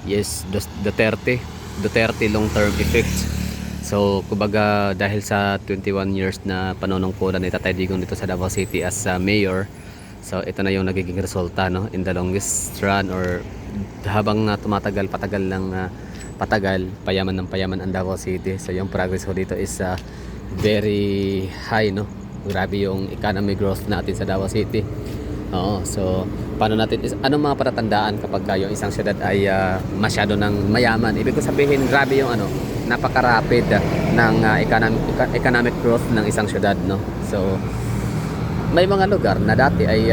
Yes, Duterte long-term effect. So, kumbaga dahil sa 21 years na panunungkulan ni Tatay Digong dito sa Davao City as mayor, so ito na yung nagiging resulta, no, in the longest run, or habang patagal lang patagal, payaman ng payaman ang Davao City. So yung progress ko dito is very high, no. Grabe yung economic growth natin sa Davao City. Oo, so paano natin anong mga palatandaan kapag yung isang syudad ay masyado ng mayaman? Ibig ko sabihin, grabe yung napaka-rapid ng economic growth ng isang syudad, no. So may mga lugar na dati ay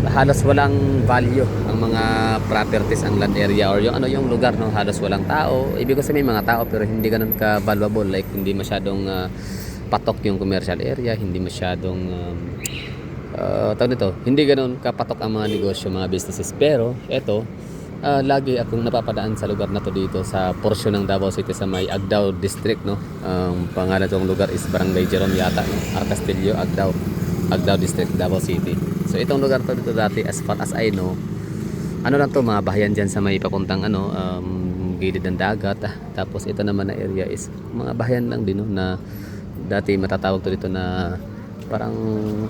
halos walang value ang mga properties, ang land area, or yung lugar, no, halos walang tao. Ibig ko sabihin may mga tao pero hindi ganoon ka valuable, like hindi masyadong patok yung commercial area, hindi masyadong tawag nito, hindi ganoon kapatok ang mga negosyo, mga businesses. Pero eto, lagi akong napapadaan sa lugar na to dito sa porsyon ng Davao City sa may Agdao district, no. Ang pangalan ng lugar is Barangay Jerome yata, no? Castillo, Agdao district, Davao City. So itong lugar to dito dati, as far as I know, lang to, mga bahayan dyan sa may papuntang gilid ng dagat. Tapos ito naman na area is mga bahayan lang din, no, na dati matatawag to dito na parang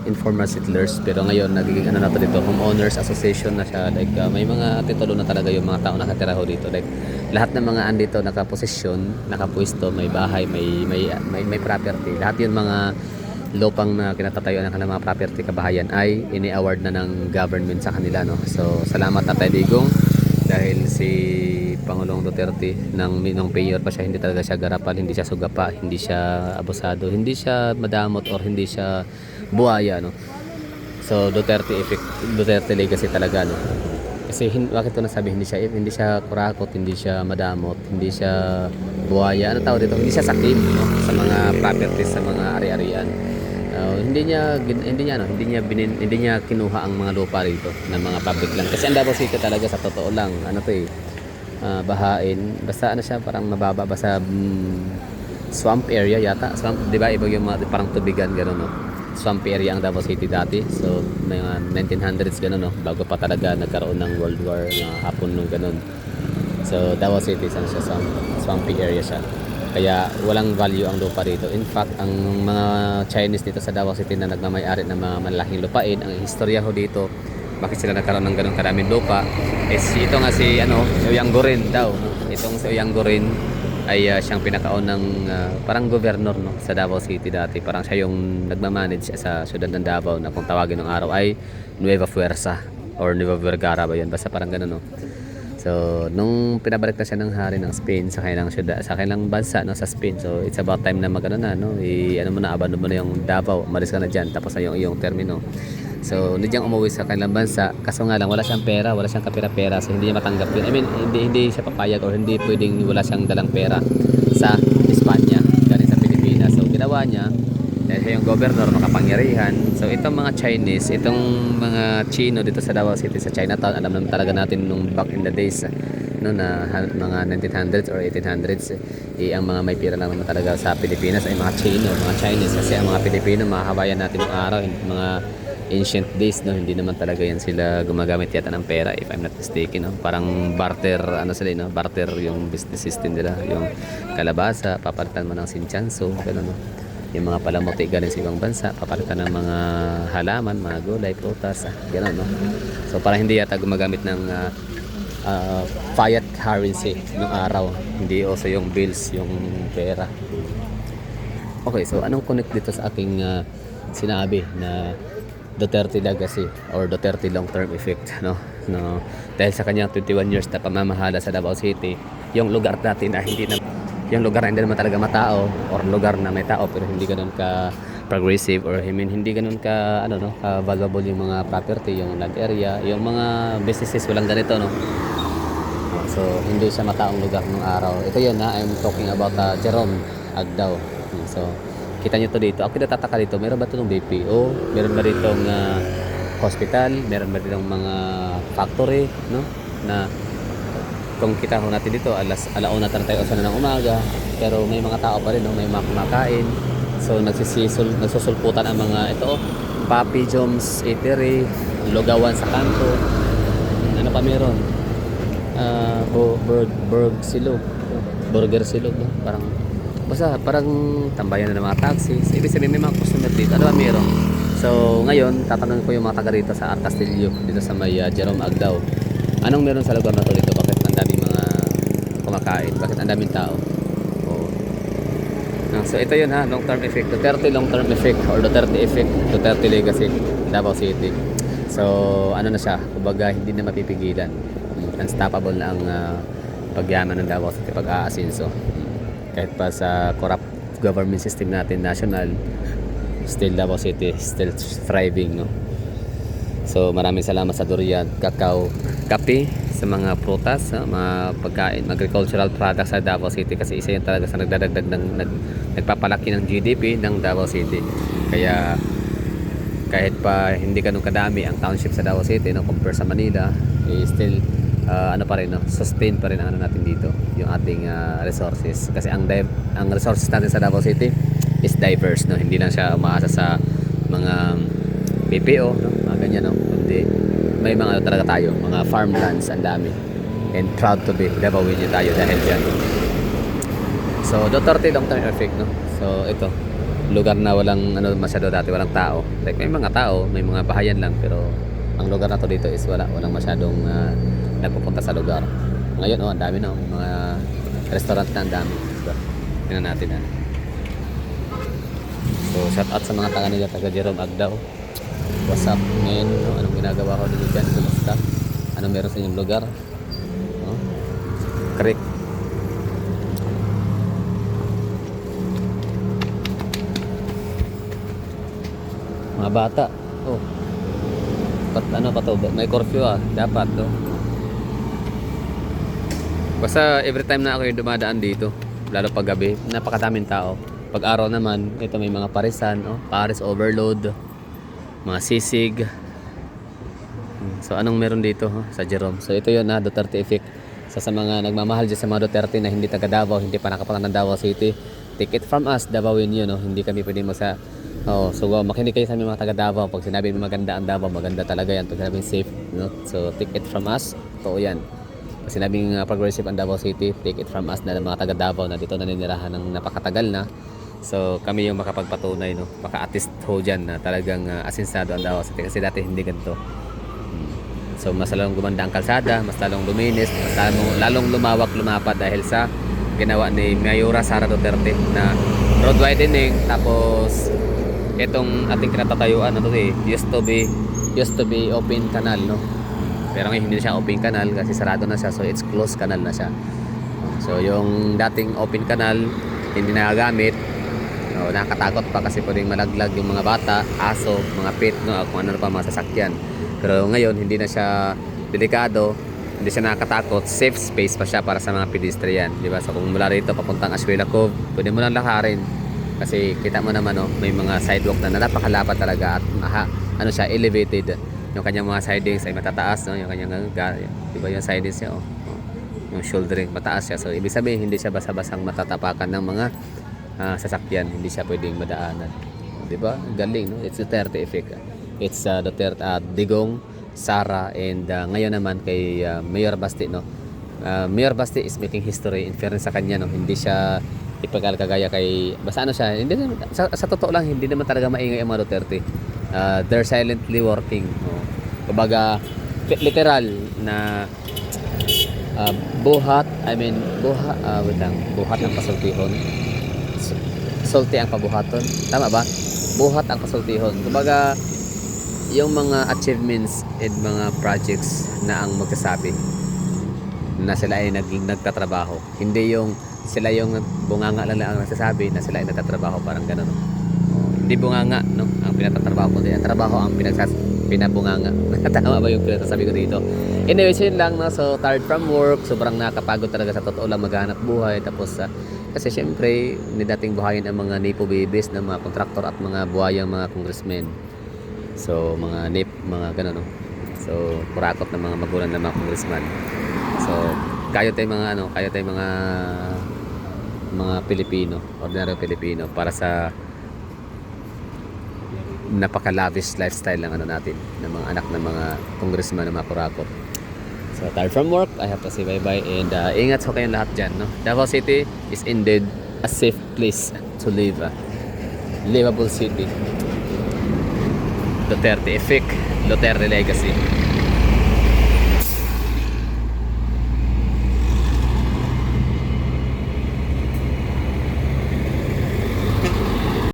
informal settlers, pero ngayon nagiging na to dito, homeowners association na siya. Like may mga titulo na talaga yung mga tao nakatira ho dito. Like lahat ng mga andito nakaposisyon, nakapwesto, may bahay, may property. Lahat yun mga lupang na kinatatayuan ng kanilang mga property, kabahayan, ay ini-award na ng government sa kanila, no. So salamat Tatay Digong, dahil si Pangulong Duterte nung mayor pa siya, hindi talaga siya garapal, hindi siya sugapa, hindi siya abusado, hindi siya madamot, or hindi siya buhaya, no. So Duterte effect, Duterte legacy talaga, no. Kasi bakit ko nasabi hindi siya kurakot, hindi siya madamot, hindi siya buhaya, tawag dito, hindi siya sakim, no, sa mga properties, sa mga ari-arian. Hindi niya kinuha ang mga lupa rito ng mga public land. Kasi ang Davao City talaga, sa totoo lang, bahain, basta siya, parang mababa, basta swamp area yata, swamp, di ba, iba yung mga parang tubigan, gano'n, no. Swamp area ang Davao City dati. So mga 1900s gano'n, no, bago pa talaga nagkaroon ng World War, hapon nung gano'n. So Davao City, siya, swampy area siya, kaya walang value ang lupa rito. In fact, ang mga Chinese dito sa Davao City na nagmamay-ari ng mga malaking lupain, ang istorya ho dito, bakit sila nagkaroon ng ganong karaming lupa, is ito nga si Ouyang Gorin daw. Itong si Ouyang Gorin ay siyang pinakaunang parang governor, no, sa Davao City dati. Parang siya yung nagmamanage sa syudad ng Davao, na kung tawagin ng araw ay Nueva Fuerza or Nueva Vergara ba yun, basta parang gano'n, no. So nung pinabalik na siya ng hari ng Spain sa kanilang syudad, sa kanilang bansa, no, sa Spain, so it's about time na abandon mo na yung Davao, umalis ka na dyan, tapos na yung iyong termino. So hindi niyang umuwi sa kanilang bansa, kaso nga lang wala siyang pera, wala siyang kapera-pera, so hindi niya matanggap yun. I mean, hindi siya papayag, or hindi pwedeng wala siyang dalang pera sa Espanya galing sa Pilipinas. So ginawa niya, dahil siya yung governor, makapangyarihan. So itong mga Chinese, itong mga Chino dito sa Davao City, sa Chinatown, alam naman talaga natin nung back in the days, no, na mga 1900s or 1800s, ang mga may pera naman talaga sa Pilipinas ay mga Chino, mga Chinese. Kasi ang mga Pilipino, mga kabayan natin ng araw, mga ancient days, no, hindi naman talaga yan sila gumagamit yata ng pera, if I'm not mistaken, no. Parang barter, sila, no, barter yung business system nila. Yung kalabasa, papalitan mo ng sinchanso, gano'n, no. Yung mga palamuti galing sa ibang bansa, papalitan ng mga halaman, mga gulay, prutas, gano'n, no. So parang hindi yata gumagamit ng fiat currency ng araw, hindi also yung bills, yung pera. Okay, so anong connect dito sa aking sinabi na Duterte legacy or Duterte long-term effect, no? Dahil sa kanyang 21 years na pamamahala sa Davao City, yung lugar natin na yung lugar na hindi naman talaga matao, or lugar na may tao pero hindi ganoon ka progressive, or hindi ganoon ka ka valuable yung mga property, yung land area, yung mga businesses, walang ganito, no. So hindi siya mataong lugar nung araw. Ito yun, I'm talking about Jerome Agdao. So kita nyo to dito. Ako natataka dito, meron ba itong BPO? Meron ba ditong hospital? Meron ba ditong mga factory, no? Na kung kita ho natin dito, alauna tayo sa ng umaga, pero may mga tao pa rin, no? May mga kumakain. So nagsusulputan ang mga Papi Joms Eatery, lugawan sa kanto. Ano pa meron? Burg Silog. Burger Silog, no? Parang, basta parang tambayan na ng mga taxi. So, ibig sabihin may mga customer dito. Ano ba meron? So, ngayon, tatanungin ko yung mga taga rito sa Art Castillo, dito sa may Jerome Agdao. Anong meron sa lugar na to dito? Bakit ang daming mga kumakain? Bakit ang daming tao? Oo. So, ito yun ha, long-term effect. Duterte long-term effect or Duterte effect. Duterte legacy, Davao City. So, ano na siya? Kumbaga, hindi na mapipigilan. Unstoppable na ang pagyaman ng Davao City pag-aasinso. Kahit pa sa corrupt government system natin national, still Davao City still thriving, no? So maraming salamat sa durian, kakao, kape, sa mga prutas, sa mga pagkain, agricultural products sa Davao City kasi isa yan talaga sa nagdadagdag nagpapalaki ng GDP ng Davao City. Kaya kahit pa hindi ganun kadami ang township sa Davao City, no, compare sa Manila, still ano pa rin, no, sustain pa rin ang ano natin dito, yung ating resources kasi ang resources natin sa Davao City is diverse, no, hindi lang siya umaasa sa mga PPO, no, mga ganyan, no, kundi may mga ano talaga tayo, mga farmlands, ang dami, and proud to be Davaoeño tayo dahil dyan. So Duterte long term effect, no. So ito lugar na walang ano masyado dati, walang tao, like may mga tao, may mga bahayan lang, pero ang lugar na to dito is walang masyadong nagpupunta sa lugar. Ngayon, ang dami na, mga restaurant na, ang dami. So, tingnan natin. So, shout out sa mga taga nila, taga Jerome Agdao. What's up, men? No? Anong ginagawa ko dito dyan? Kumusta? Anong meron sa inyong lugar? No? Creek. Mga bata. Oh. Ano pa to? May curfew dapat to. Basta every time na ako yung dumadaan dito, lalo pag gabi, napakadaming tao. Pag araw naman, ito may mga parisan, Paris overload, mga sisig. So anong meron dito sa Jerome? So ito yun, Duterte effect. Sa mga nagmamahal dyan sa mga Duterte na hindi taga Davao, hindi pa nakapunta ng Davao City, take it from us, Davaoeño, no? Hindi kami pwedeng so makinig kayo sa aming mga taga Davao. Pag sinabi maganda ang Davao, maganda talaga yan. Pag sinabi safe, no? So take it from us, totoo yan. Pag sinabing progressive ang Davao City, take it from us na mga taga Davao na dito naninirahan ng napakatagal na. So kami yung makapagpatunay, no? Maka-attest ho dyan na talagang asinsado ang Davao City kasi dati hindi ganito. So mas lalong gumanda ang kalsada, mas lalong luminis, mas lalong lumawak, lumapad dahil sa ginawa ni Mayora Sara Duterte na road widening. Tapos itong ating kinatatayuan na to used to be open canal, no? Pero ngayon hindi na siya open canal kasi sarado na siya, so it's closed canal na siya. So yung dating open canal hindi nagagamit. No, nakakatakot pa kasi pwedeng malaglag yung mga bata, aso, mga pet, no, kung ano pa mga sasakyan. Pero ngayon hindi na siya delikado, hindi siya nakakatakot, safe space pa siya para sa mga pedestrian, di ba? So kung mula rito papuntang Ashuela Cove, pwede mo lang lakarin kasi kita mo naman, no, may mga sidewalk na napakalapad talaga at ano siya, elevated. Yung kanyang mga sidings ay matataas, no, yung kanyang di ba yung sidings niya, yung shouldering mataas siya. So ibig sabihin hindi siya basa-basang matatapakan ng mga sasakyan, hindi siya pwedeng madaanan, di ba? Galing, no? It's Duterte effect. It's Duterte, Digong, Sara, and ngayon naman kay Mayor Basti, no. Mayor Basti is making history in fairness sa kanya, no. Hindi siya ipagkagaya kay basta ano siya, hindi sa totoo lang hindi naman talaga maingay ang mga Duterte. They're silently working, no. Kumbaga literal na buhat ang pasultihon, sulti ang pabuhaton, tama ba? Buhat ang pasultihon. Kumbaga yung mga achievements and mga projects na ang magsasabi na sila ay nagtatrabaho, hindi yung sila yung bunganga lang ang nagsasabi na sila ay nagtatrabaho, parang gano'n, no? Hindi bunganga, no, ang pinatatrabaho ko din, trabaho ang pinabunganga. Tama ba yung pinatasabi ko dito? Anyway, yun lang, no? So tired from work, sobrang nakapagod talaga sa totoo lang maghanap buhay. Tapos kasi syempre hindi dating buhayin ang mga nepo babies ng mga kontraktor at mga buhayang mga congressmen. So mga mga gano'n, no? So kurakot ng mga magulang ng mga congressman. So kayo tayong mga Pilipino, ordinary Pilipino, para sa napaka-lavish lifestyle ng natin, ng mga anak ng mga congressman, ng mga kurakot. So, tired from work, I have to say bye-bye. And ingat so kayong lahat dyan, no? Davao City is indeed a safe place to live. Livable city. Duterte effect, Duterte legacy.